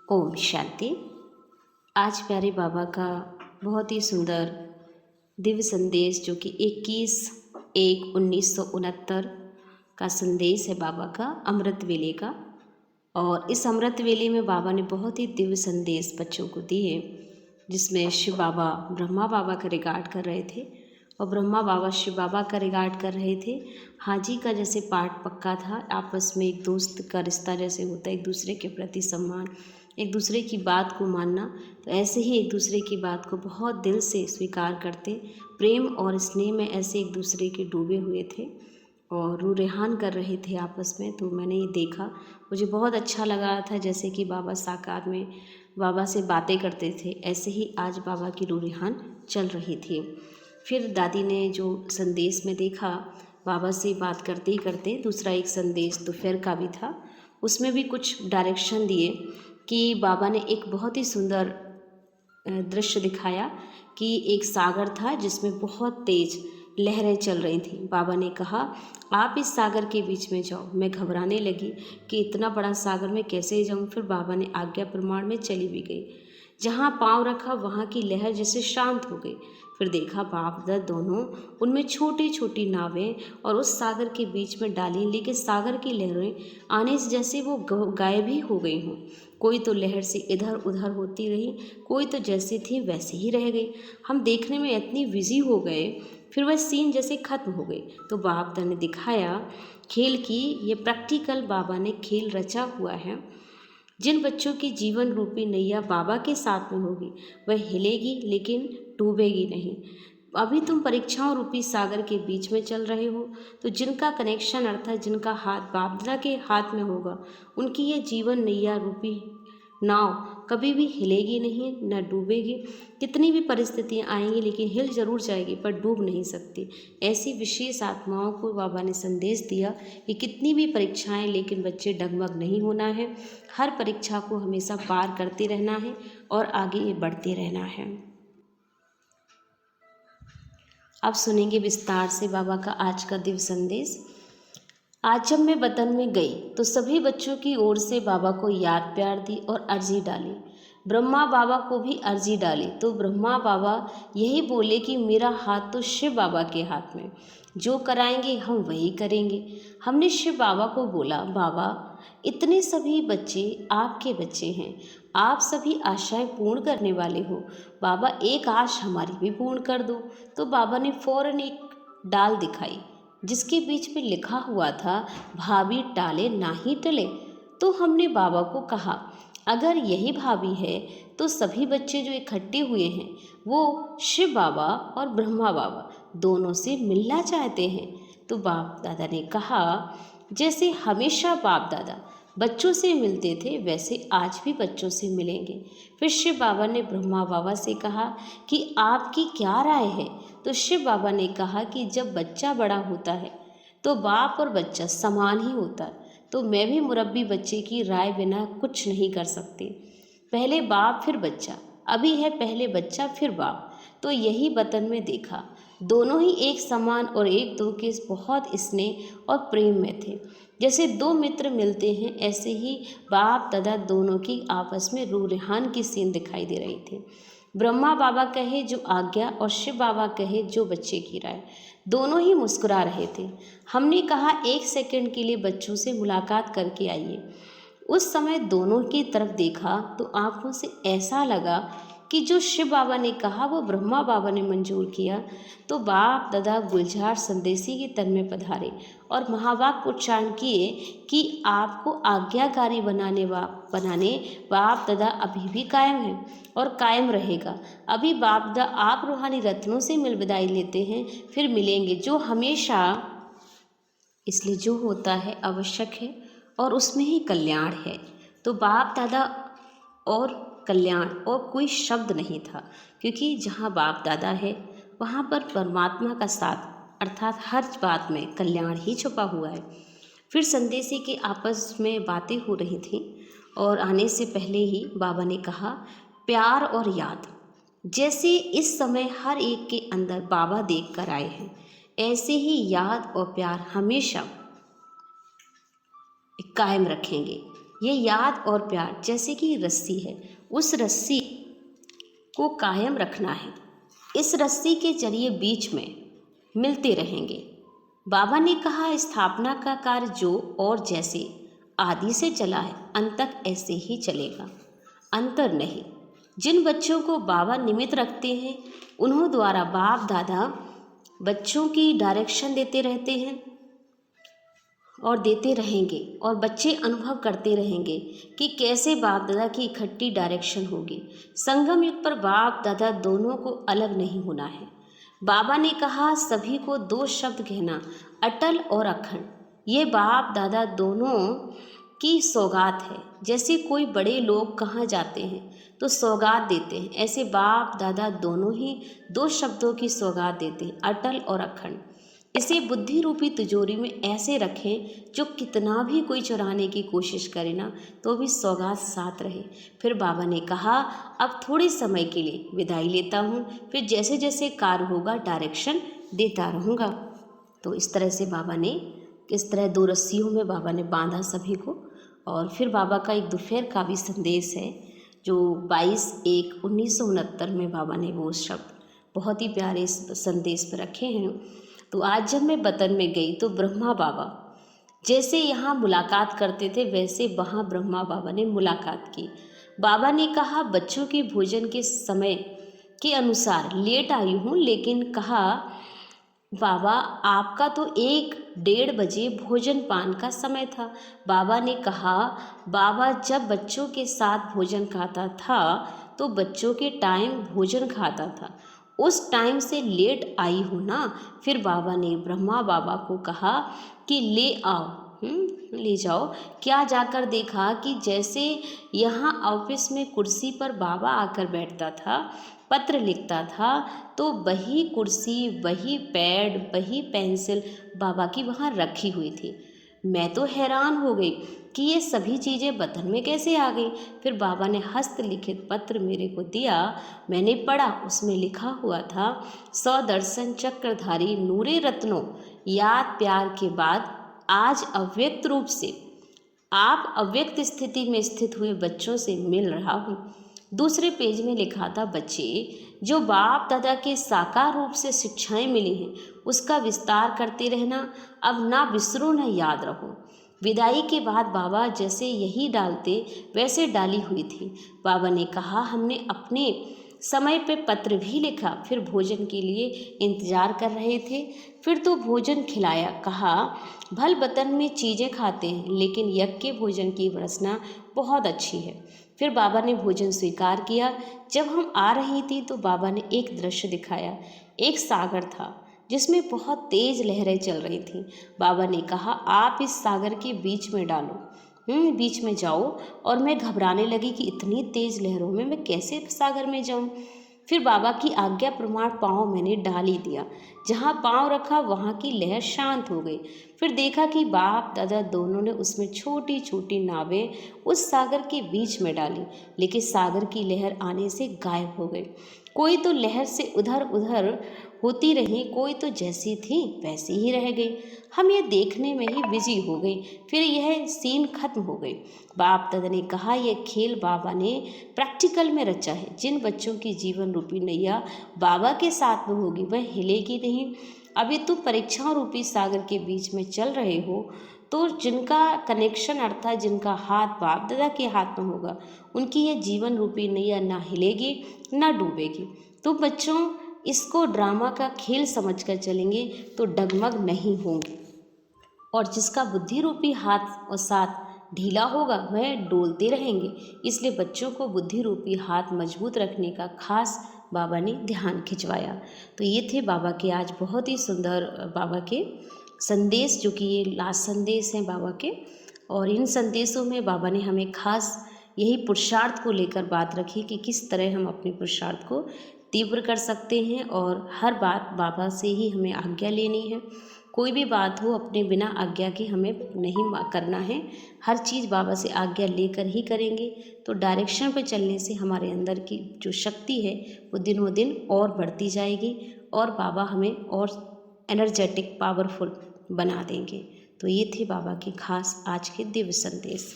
ओम शांति। आज प्यारे बाबा का बहुत ही सुंदर दिव्य संदेश जो कि 21/1/1969 का संदेश है बाबा का अमृत वेले का। और इस अमृत वेले में बाबा ने बहुत ही दिव्य संदेश बच्चों को दिए, जिसमें शिव बाबा ब्रह्मा बाबा का रिगार्ड कर रहे थे और ब्रह्मा बाबा शिव बाबा का रिगार्ड कर रहे थे। हाजी का जैसे पाठ पक्का था, आपस में एक दोस्त का रिश्ता जैसे होता है, एक दूसरे के प्रति सम्मान, एक दूसरे की बात को मानना, तो ऐसे ही एक दूसरे की बात को बहुत दिल से स्वीकार करते, प्रेम और स्नेह में ऐसे एक दूसरे के डूबे हुए थे और रूह रेहान कर रहे थे आपस में। तो मैंने ये देखा, मुझे बहुत अच्छा लगा था, जैसे कि बाबा साकार में बाबा से बातें करते थे, ऐसे ही आज बाबा की रूह रेहान चल रही थी। फिर दादी ने जो संदेश में देखा, बाबा से बात करते ही करते दूसरा एक संदेश दोपहर का भी था, उसमें भी कुछ डायरेक्शन दिए कि बाबा ने एक बहुत ही सुंदर दृश्य दिखाया कि एक सागर था जिसमें बहुत तेज लहरें चल रही थी। बाबा ने कहा, आप इस सागर के बीच में जाओ। मैं घबराने लगी कि इतना बड़ा सागर में कैसे जाऊं। फिर बाबा ने आज्ञा प्रमाण में चली भी गई। जहाँ पांव रखा वहाँ की लहर जैसे शांत हो गई। फिर देखा बाप दादा दोनों, उनमें छोटी छोटी नावें और उस सागर के बीच में डाली, लेकिन सागर की लहरें आने से जैसे वो गायब ही हो गई हों। कोई तो लहर से इधर उधर होती रही, कोई तो जैसी थी वैसे ही रह गई। हम देखने में इतनी बिजी हो गए, फिर वह सीन जैसे खत्म हो गई। तो बाप दादा ने दिखाया खेल की, ये प्रैक्टिकल बाबा ने खेल रचा हुआ है। जिन बच्चों की जीवन रूपी नैया बाबा के साथ में होगी, वह हिलेगी लेकिन डूबेगी नहीं। अभी तुम परीक्षाओं रूपी सागर के बीच में चल रहे हो, तो जिनका कनेक्शन अर्थात जिनका हाथ बाप दादा के हाथ में होगा, उनकी ये जीवन नैया रूपी नाव कभी भी हिलेगी नहीं, न डूबेगी। कितनी भी परिस्थितियां आएंगी लेकिन हिल जरूर जाएगी, पर डूब नहीं सकती। ऐसी विशेष आत्माओं को बाबा ने संदेश दिया कि कितनी भी परीक्षाएं, लेकिन बच्चे डगमग नहीं होना है। हर परीक्षा को हमेशा पार करते रहना है और आगे बढ़ते रहना है। अब सुनेंगे विस्तार से बाबा का आज का दिव्य संदेश। आज जब मैं वतन में गई तो सभी बच्चों की ओर से बाबा को याद प्यार दी और अर्जी डाली। ब्रह्मा बाबा को भी अर्जी डाली तो ब्रह्मा बाबा यही बोले कि मेरा हाथ तो शिव बाबा के हाथ में, जो कराएंगे हम वही करेंगे। हमने शिव बाबा को बोला, बाबा इतने सभी बच्चे आपके बच्चे हैं, आप सभी आशाएं पूर्ण करने वाले हो, बाबा एक आश हमारी भी पूर्ण कर दो। तो बाबा ने फौरन एक डाल दिखाई जिसके बीच में लिखा हुआ था, भाभी टाले ना ही टले। तो हमने बाबा को कहा, अगर यही भाभी है तो सभी बच्चे जो इकट्ठे हुए हैं वो शिव बाबा और ब्रह्मा बाबा दोनों से मिलना चाहते हैं। तो बाप दादा ने कहा, जैसे हमेशा बाप दादा बच्चों से मिलते थे वैसे आज भी बच्चों से मिलेंगे। फिर शिव बाबा ने ब्रह्मा बाबा से कहा कि आपकी क्या राय है। तो शिव बाबा ने कहा कि जब बच्चा बड़ा होता है तो बाप और बच्चा समान ही होता है, तो मैं भी मुरब्बी बच्चे की राय बिना कुछ नहीं कर सकती। पहले बाप फिर बच्चा, अभी है पहले बच्चा फिर बाप। तो यही वतन में देखा, दोनों ही एक समान और एक दो के बहुत स्नेह और प्रेम में थे। जैसे दो मित्र मिलते हैं, ऐसे ही बाप दादा दोनों की आपस में रूह रेहान की सीन दिखाई दे रही थी। ब्रह्मा बाबा कहे जो आज्ञा और शिव बाबा कहे जो बच्चे की राय, दोनों ही मुस्कुरा रहे थे। हमने कहा, एक सेकंड के लिए बच्चों से मुलाकात करके आइए। उस समय दोनों की तरफ देखा तो आंखों से ऐसा लगा कि जो शिव बाबा ने कहा वो ब्रह्मा बाबा ने मंजूर किया। तो बाप दादा गुलजार संदेशी के तन में पधारे और महावाक्य उच्चारण किए कि आपको आज्ञाकारी बनाने बाप दादा अभी भी कायम है और कायम रहेगा। अभी बाप दादा आप रूहानी रत्नों से मिल विदाई लेते हैं, फिर मिलेंगे जो हमेशा, इसलिए जो होता है आवश्यक है और उसमें ही कल्याण है। तो बाप दादा और कल्याण और कोई शब्द नहीं था, क्योंकि जहाँ बाप दादा है वहाँ पर परमात्मा का साथ अर्थात हर बात में कल्याण ही छुपा हुआ है। फिर संदेशी के आपस में बातें हो रही थी और आने से पहले ही बाबा ने कहा, प्यार और याद जैसे इस समय हर एक के अंदर बाबा देख कर आए हैं, ऐसे ही याद और प्यार हमेशा कायम रखेंगे। ये याद और प्यार जैसे कि रस्सी है, उस रस्सी को कायम रखना है। इस रस्सी के जरिए बीच में मिलते रहेंगे। बाबा ने कहा, स्थापना का कार्य जो और जैसे आदि से चला है, अंत तक ऐसे ही चलेगा, अंतर नहीं। जिन बच्चों को बाबा निमित्त रखते हैं, उन्हों द्वारा बाप दादा बच्चों की डायरेक्शन देते रहते हैं और देते रहेंगे, और बच्चे अनुभव करते रहेंगे कि कैसे बाप दादा की इकट्ठी डायरेक्शन होगी। संगम युग पर बाप दादा दोनों को अलग नहीं होना है। बाबा ने कहा, सभी को 2 शब्द कहना, अटल और अखंड। ये बाप दादा दोनों की सौगात है। जैसे कोई बड़े लोग कहाँ जाते हैं तो सौगात देते हैं, ऐसे बाप दादा दोनों ही 2 शब्दों की सौगात देते हैं, अटल और अखंड। इसे बुद्धि रूपी तिजोरी में ऐसे रखें जो कितना भी कोई चुराने की कोशिश करे ना तो भी सौगात साथ रहे। फिर बाबा ने कहा, अब थोड़े समय के लिए विदाई लेता हूँ, फिर जैसे जैसे कार्य होगा डायरेक्शन देता रहूँगा। तो इस तरह से बाबा ने, इस तरह 2 रस्सियों में बाबा ने बांधा सभी को। और फिर बाबा का एक दोपहर का भी संदेश है जो 22/1/1969 में बाबा ने वो शब्द बहुत ही प्यारे संदेश पर रखे हैं। तो आज जब मैं वतन में गई तो ब्रह्मा बाबा जैसे यहाँ मुलाकात करते थे, वैसे वहाँ ब्रह्मा बाबा ने मुलाकात की। बाबा ने कहा, बच्चों के भोजन के समय के अनुसार लेट आई हूँ, लेकिन कहा, बाबा आपका तो 1-1:30 बजे भोजन पान का समय था। बाबा ने कहा, बाबा जब बच्चों के साथ भोजन खाता था तो बच्चों के टाइम भोजन खाता था, उस टाइम से लेट आई हूँ ना। फिर बाबा ने ब्रह्मा बाबा को कहा कि ले आओ, ले जाओ। क्या जाकर देखा कि जैसे यहाँ ऑफिस में कुर्सी पर बाबा आकर बैठता था, पत्र लिखता था, तो वही कुर्सी, वही पैड, वही पेंसिल बाबा की वहाँ रखी हुई थी। मैं तो हैरान हो गई कि ये सभी चीज़ें वतन में कैसे आ गई। फिर बाबा ने हस्तलिखित पत्र मेरे को दिया, मैंने पढ़ा। उसमें लिखा हुआ था, 100 दर्शन चक्रधारी नूरे रत्नों, याद प्यार के बाद आज अव्यक्त रूप से आप अव्यक्त स्थिति में स्थित हुए बच्चों से मिल रहा हूँ। दूसरे पेज में लिखा था, बच्चे जो बाप दादा के साकार रूप से शिक्षाएं मिली हैं उसका विस्तार करते रहना, अब ना बिसरो न याद रहो। विदाई के बाद बाबा जैसे यही डालते वैसे डाली हुई थी। बाबा ने कहा, हमने अपने समय पे पत्र भी लिखा, फिर भोजन के लिए इंतज़ार कर रहे थे, फिर तो भोजन खिलाया। कहा, भल वतन में चीज़ें खाते हैं लेकिन यज्ञ के भोजन की वासना बहुत अच्छी है। फिर बाबा ने भोजन स्वीकार किया। जब हम आ रही थी तो बाबा ने एक दृश्य दिखाया। एक सागर था जिसमें बहुत तेज लहरें चल रही थीं। बाबा ने कहा, आप इस सागर के बीच में डालो, बीच में जाओ। और मैं घबराने लगी कि इतनी तेज लहरों में मैं कैसे सागर में जाऊं। फिर बाबा की आज्ञा प्रमाण पाँव मैंने डाल ही दिया। जहाँ पाँव रखा वहाँ की लहर शांत हो गई। फिर देखा कि बाप दादा दोनों ने उसमें छोटी छोटी नावें उस सागर के बीच में डाली, लेकिन सागर की लहर आने से गायब हो गई। कोई तो लहर से उधर उधर होती रही, कोई तो जैसी थी वैसी ही रह गई। हम ये देखने में ही बिजी हो गई। फिर यह सीन खत्म हो गई। बाप दादा ने कहा, यह खेल बाबा ने प्रैक्टिकल में रचा है। जिन बच्चों की जीवन रूपी नैया बाबा के साथ में होगी वह हिलेगी नहीं। अभी तुम परीक्षाओं रूपी सागर के बीच में चल रहे हो, तो जिनका कनेक्शन अर्थात जिनका हाथ बाप दादा के हाथ में होगा उनकी यह जीवन रूपी नैया ना हिलेगी ना डूबेगी। तो बच्चों, इसको ड्रामा का खेल समझकर चलेंगे तो डगमग नहीं होंगे, और जिसका बुद्धि रूपी हाथ और साथ ढीला होगा वह डोलते रहेंगे। इसलिए बच्चों को बुद्धि रूपी हाथ मजबूत रखने का खास बाबा ने ध्यान खिंचवाया। तो ये थे बाबा के आज बहुत ही सुंदर बाबा के संदेश, जो कि ये लास्ट संदेश हैं बाबा के। और इन संदेशों में बाबा ने हमें खास यही पुरुषार्थ को लेकर बात रखी कि किस तरह हम अपने पुरुषार्थ को तीव्र कर सकते हैं, और हर बात बाबा से ही हमें आज्ञा लेनी है। कोई भी बात हो अपने बिना आज्ञा के हमें नहीं करना है। हर चीज़ बाबा से आज्ञा लेकर ही करेंगे तो डायरेक्शन पर चलने से हमारे अंदर की जो शक्ति है वो दिनों दिन और बढ़ती जाएगी, और बाबा हमें और एनर्जेटिक पावरफुल बना देंगे। तो ये थे बाबा के खास आज के दिव्य संदेश।